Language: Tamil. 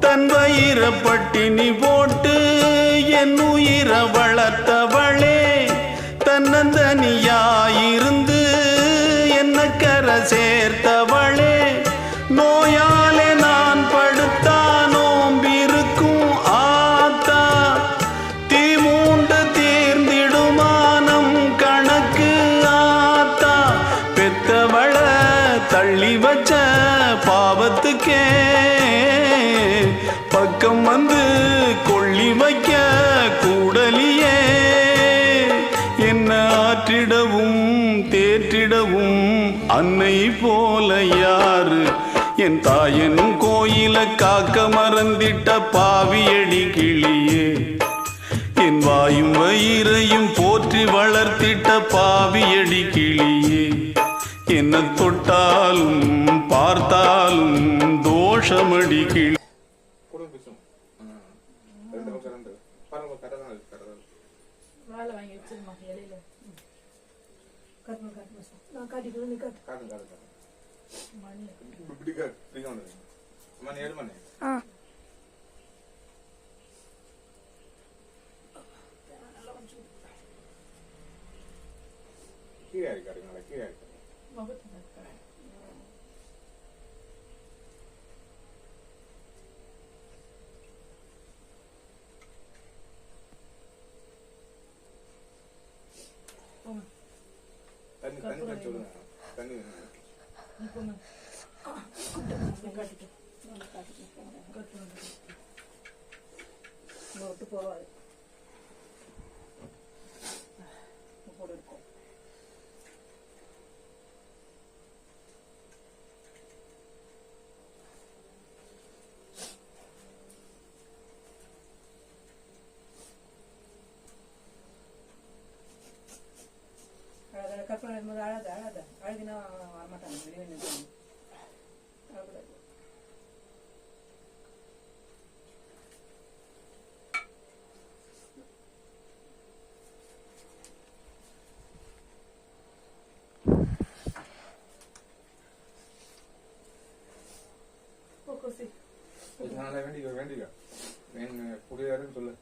தன் வயிற பட்டினி போட்டு என் உயிர வளர்த்தவளே தன்னந்தனியாயிருந்து என்ன கரை சேர்த்தவளே நோயாலே நான் படுத்தா நோம்பிருக்கும் ஆத்தா தீமூண்டு தீர்ந்திடுமானம் கணக்கு ஆத்தா பெத்தவள தள்ளி வச்ச பாவத்துக்கே பக்கம் வந்து கொள்ளி வைக்க கூடலியே என்ன ஆற்றிடவும் தேற்றிடவும் அன்னை போல யாரு என் தாயன் கோயில காக்க மறந்திட்ட பாவியடி கிளியே என் வாயும் வயிறையும் போற்றி வளர்த்திட்ட பாவியடி கிளியே என்ன தொட்டாலும் பார்த்தாலும் தோஷமடி கிளி போவாது கற்பனை அழாத அழாத அழுதினா வரமாட்டாங்க வெளியே நின்று வேண்டிய சொல்லு